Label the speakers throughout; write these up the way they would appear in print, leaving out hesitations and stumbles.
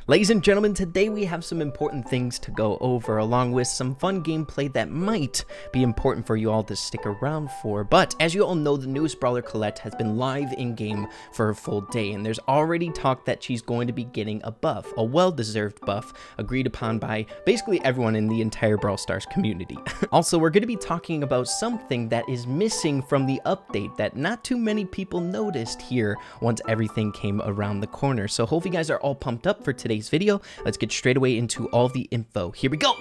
Speaker 1: Ladies and gentlemen, today we have some important things to go over, along with some fun gameplay that might be important for you all to stick around for. But as you all know, the newest brawler Colette has been live in-game for a full day, and there's already talk that she's going to be getting a buff, a well-deserved buff, agreed upon by basically everyone in the entire Brawl Stars community. Also, we're going to be talking about something that is missing from the update that not too many people noticed here once everything came around the corner. So hopefully you guys are all pumped up for today's video. Let's get straight away into all the info. Here we go.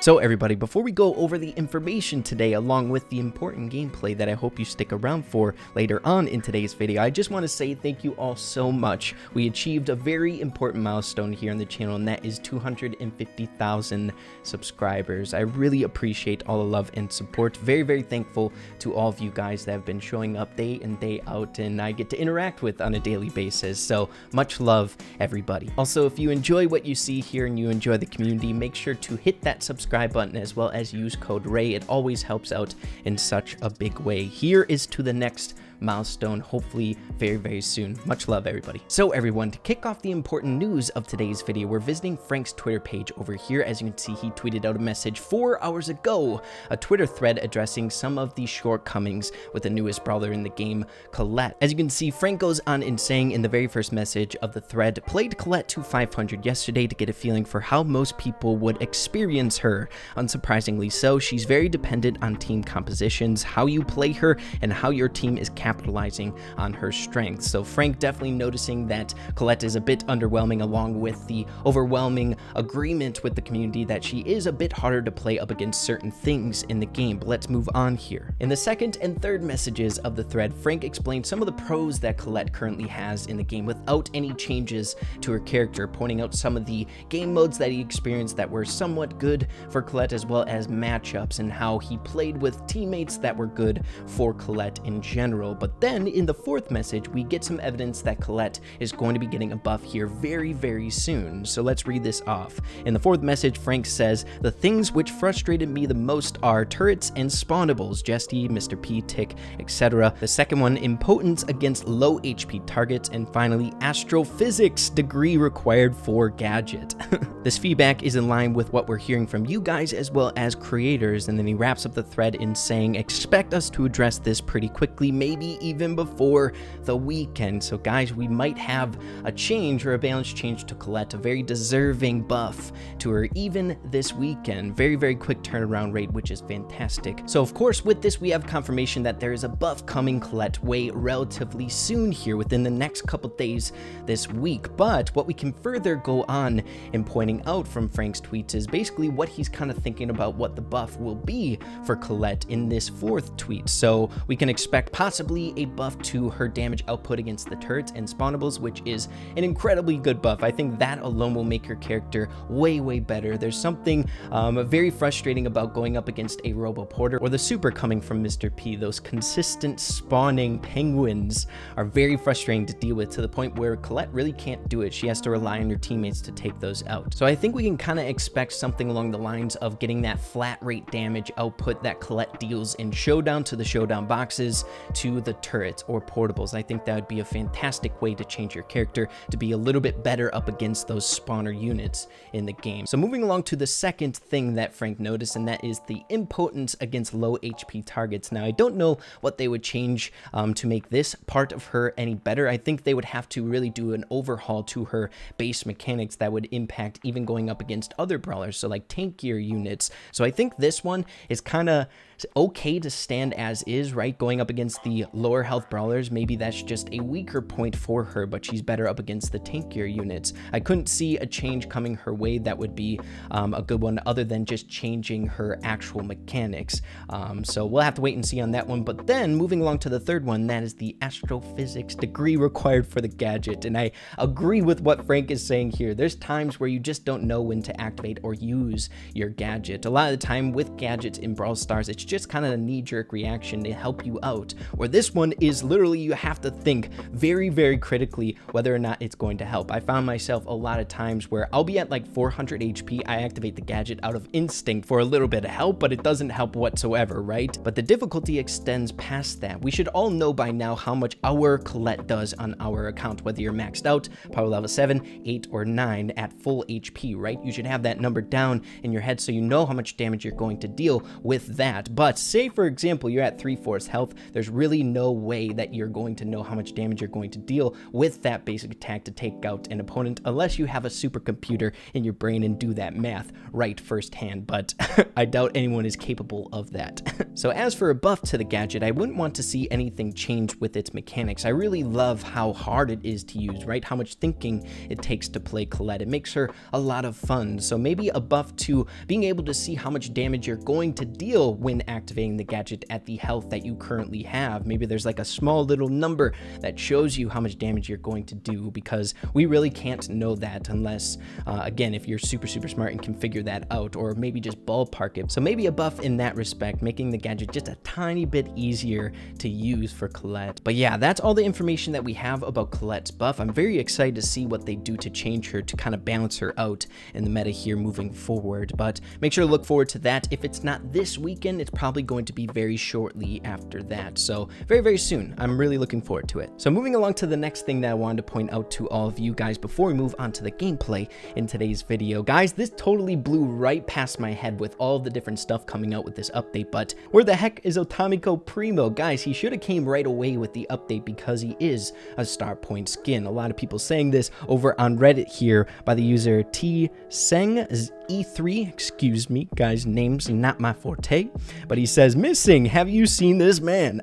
Speaker 1: So everybody, before we go over the information today, along with the important gameplay that I hope you stick around for later on in today's video, I just want to say thank you all so much. We achieved a very important milestone here on the channel, and that is 250,000 subscribers. I really appreciate all the love and support. Very, very thankful to all of you guys that have been showing up day in, day out, and I get to interact with on a daily basis. So much love, everybody. Also, if you enjoy what you see here and you enjoy the community, make sure to hit that subscribe button as well as use code RAY. It always helps out in such a big way. Here is to the next milestone, hopefully very, very soon. Much love, everybody. So everyone, to kick off the important news of today's video, we're visiting Frank's Twitter page over here. As you can see, he tweeted out a message 4 hours ago, a Twitter thread addressing some of the shortcomings with the newest brawler in the game, Colette. As you can see, Frank goes on in saying in the very first message of the thread, played Colette to 500 yesterday to get a feeling for how most people would experience her. Unsurprisingly so, she's very dependent on team compositions, how you play her, and how your team is capitalizing on her strengths. So Frank definitely noticing that Colette is a bit underwhelming, along with the overwhelming agreement with the community that she is a bit harder to play up against certain things in the game. But let's move on here. In the second and third messages of the thread, Frank explained some of the pros that Colette currently has in the game without any changes to her character, pointing out some of the game modes that he experienced that were somewhat good for Colette, as well as matchups and how he played with teammates that were good for Colette in general. But then in the fourth message, we get some evidence that Colette is going to be getting a buff here very, very soon. So let's read this off. In the fourth message, Frank says, the things which frustrated me the most are turrets and spawnables, Jesty, Mr. P, Tick, etc. The second one, impotence against low HP targets. And finally, astrophysics, degree required for gadget. This feedback is in line with what we're hearing from you guys as well as creators. And then he wraps up the thread in saying, expect us to address this pretty quickly, maybe even before the weekend. So guys, we might have a change or a balance change to Colette, a very deserving buff to her even this weekend. Very, very quick turnaround rate, which is fantastic. So of course, with this, we have confirmation that there is a buff coming Colette way relatively soon here within the next couple days this week. But what we can further go on in pointing out from Frank's tweets is basically what he's kind of thinking about what the buff will be for Colette in this fourth tweet. So we can expect possibly a buff to her damage output against the turrets and spawnables, which is an incredibly good buff. I think that alone will make her character way, way better. There's something very frustrating about going up against a Robo Porter or the super coming from Mr. P. Those consistent spawning penguins are very frustrating to deal with, to the point where Colette really can't do it. She has to rely on her teammates to take those out. So I think we can kind of expect something along the lines of getting that flat rate damage output that Colette deals in Showdown to the Showdown boxes to the turrets or portables. I think that would be a fantastic way to change your character to be a little bit better up against those spawner units in the game. So moving along to the second thing that Frank noticed, and that is the impotence against low HP targets. Now, I don't know what they would change to make this part of her any better. I think they would have to really do an overhaul to her base mechanics that would impact even going up against other brawlers, so like tankier units. So I think this one is kind of okay to stand as is, right? Going up against the lower health brawlers, maybe that's just a weaker point for her, but she's better up against the tankier units. I couldn't see a change coming her way that would be a good one, other than just changing her actual mechanics. So we'll have to wait and see on that one. But then moving along to the third one, that is the astrophysics, degree required for the gadget. And I agree with what Frank is saying here. There's times where you just don't know when to activate or use your gadget. A lot of the time with gadgets in Brawl Stars, it's just kind of a knee-jerk reaction to help you out. Or this one is literally you have to think very, very critically whether or not it's going to help. I found myself a lot of times where I'll be at like 400 HP, I activate the gadget out of instinct for a little bit of help, but it doesn't help whatsoever, right? But the difficulty extends past that. We should all know by now how much our Colette does on our account, whether you're maxed out, power level 7, 8, or 9 at full HP, right? You should have that number down in your head so you know how much damage you're going to deal with that. But say, for example, you're at 3/4 health, there's really no way that you're going to know how much damage you're going to deal with that basic attack to take out an opponent unless you have a supercomputer in your brain and do that math right firsthand, but I doubt anyone is capable of that. So as for a buff to the gadget, I wouldn't want to see anything change with its mechanics. I really love how hard it is to use, right? How much thinking it takes to play Colette. It makes her a lot of fun. So maybe a buff to being able to see how much damage you're going to deal when activating the gadget at the health that you currently have. Maybe there's like a small little number that shows you how much damage you're going to do, because we really can't know that unless, again, if you're super smart and can figure that out, or maybe just ballpark it. So maybe a buff in that respect, making the gadget just a tiny bit easier to use for Colette. But yeah, that's all the information that we have about Colette's buff. I'm very excited to see what they do to change her to kind of balance her out in the meta here moving forward. But make sure to look forward to that. If it's not this weekend, it's probably going to be very shortly after that. So very soon. I'm really looking forward to it. So moving along to the next thing that I wanted to point out to all of you guys before we move on to the gameplay in today's video. Guys, this totally blew right past my head with all the different stuff coming out with this update, but where the heck is Atomico Primo? Guys, he should have came right away with the update because he is a star point skin. A lot of people saying this over on Reddit here by the user tseng-e3, excuse me, guys, names not my forte, but he says, "Missing, have you seen this man?"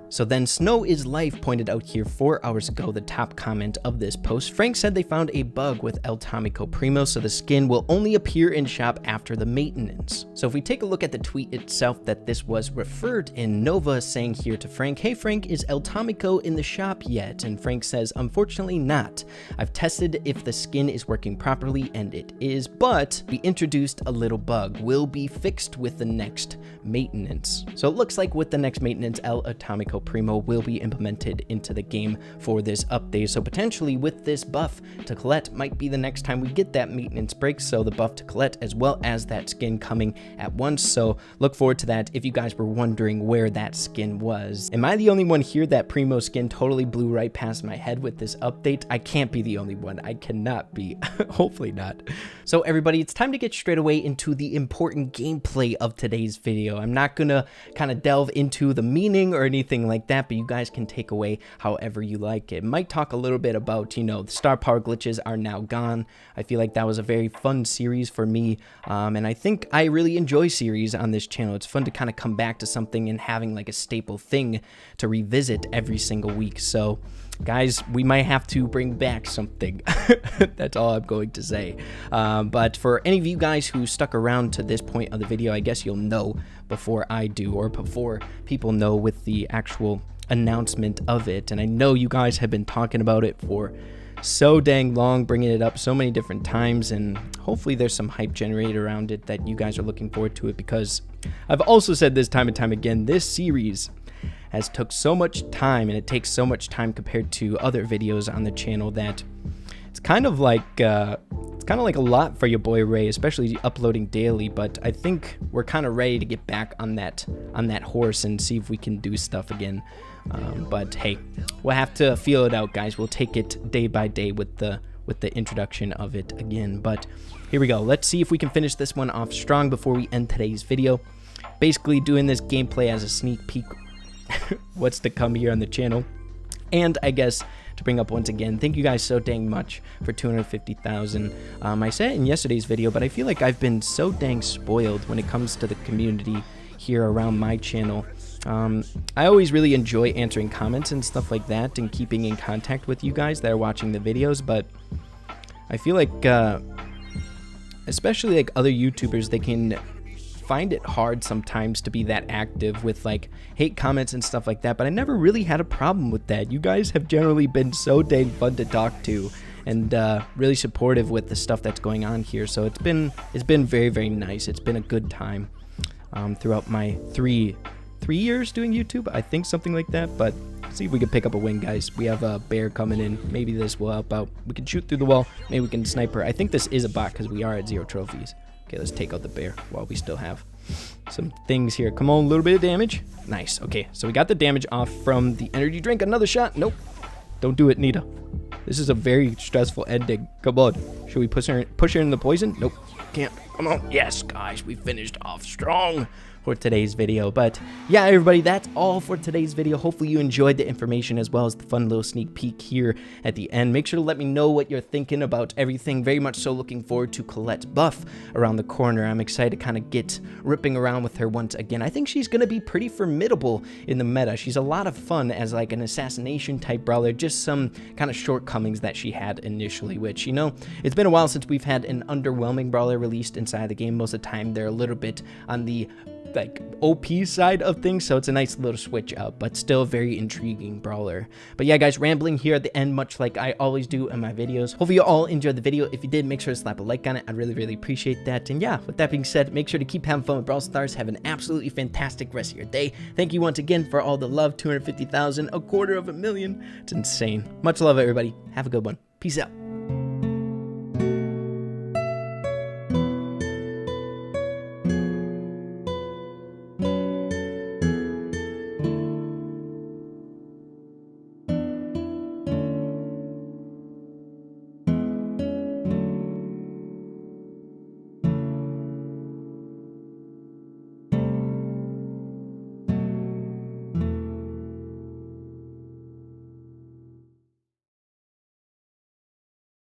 Speaker 1: So then Snow is Life pointed out here 4 hours ago, the top comment of this post. Frank said they found a bug with El Tomico Primo, so the skin will only appear in shop after the maintenance. So if we take a look at the tweet itself that this was referred in, Nova saying here to Frank, "Hey Frank, is El Tomico in the shop yet?" And Frank says, "Unfortunately not. I've tested if the skin is working properly and it is, but we introduced a little bug. Will be fixed with the next maintenance." So it looks like with the next maintenance, El Atomico Primo will be implemented into the game for this update. So potentially with this buff to Colette might be the next time we get that maintenance break. So the buff to Colette as well as that skin coming at once. So look forward to that if you guys were wondering where that skin was. Am I the only one here that Primo skin totally blew right past my head with this update? I can't be the only one. I cannot be. Hopefully not. So everybody, it's time to get straight away into the important gameplay of today's video. I'm not gonna kind of delve into the meaning or anything like that, but you guys can take away however you like it. Might talk a little bit about, you know, the star power glitches are now gone. I feel like that was a very fun series for me, and I think I really enjoy series on this channel. It's fun to kind of come back to something and having like a staple thing to revisit every single week. So guys, we might have to bring back something. That's all I'm going to say. But for any of you guys who stuck around to this point of the video, I guess you'll know before I do, or before people know with the actual announcement of it. And I know you guys have been talking about it for so dang long, bringing it up so many different times, and hopefully there's some hype generated around it that you guys are looking forward to it, because I've also said this time and time again, this series has took so much time, and it takes so much time compared to other videos on the channel, that it's kind of like a lot for your boy Ray, especially uploading daily. But I think we're kind of ready to get back on that horse and see if we can do stuff again. But hey, we'll have to feel it out, guys. We'll take it day by day with the introduction of it again. But here we go. Let's see if we can finish this one off strong before we end today's video. Basically doing this gameplay as a sneak peek what's to come here on the channel. And I guess to bring up once again, thank you guys so dang much for 250,000. I said it in yesterday's video, but I feel like I've been so dang spoiled when it comes to the community here around my channel. I always really enjoy answering comments and stuff like that and keeping in contact with you guys that are watching the videos, but I feel like especially like other YouTubers, they can find it hard sometimes to be that active with like hate comments and stuff like that, but I never really had a problem with that. You guys have generally been so dang fun to talk to and really supportive with the stuff that's going on here, so it's been very nice. It's been a good time. throughout my three years doing YouTube. I think something like that, but see if we can pick up a win, guys. We have a bear coming in. Maybe this will help out. We can shoot through the wall. Maybe we can snipe her. I think this is a bot because we are at 0 trophies. Okay, let's take out the bear while we still have some things here. Come on, a little bit of damage. Nice. Okay, so we got the damage off from the energy drink. Another shot. Nope. Don't do it, Nita. This is a very stressful ending. Come on. Should we push her in the poison? Nope. Can't. Come on. Yes, guys, we finished off strong for today's video. But yeah, everybody, that's all for today's video. Hopefully you enjoyed the information as well as the fun little sneak peek here at the end. Make sure to let me know what you're thinking about everything. Very much so looking forward to Colette's buff around the corner. I'm excited to kind of get ripping around with her once again. I think she's going to be pretty formidable in the meta. She's a lot of fun as like an assassination type brawler, just some kind of shortcomings that she had initially, which, you know, it's been a while since we've had an underwhelming brawler released inside the game. Most of the time they're a little bit on the like OP side of things, so it's a nice little switch up, but still a very intriguing brawler. But yeah, guys, rambling here at the end, much like I always do in my videos. Hopefully you all enjoyed the video. If you did, make sure to slap a like on it. I'd really appreciate that. And yeah, with that being said, make sure to keep having fun with Brawl Stars. Have an absolutely fantastic rest of your day. Thank you once again for all the love. 250,000, 250,000, it's insane. Much love, everybody. Have a good one. Peace out.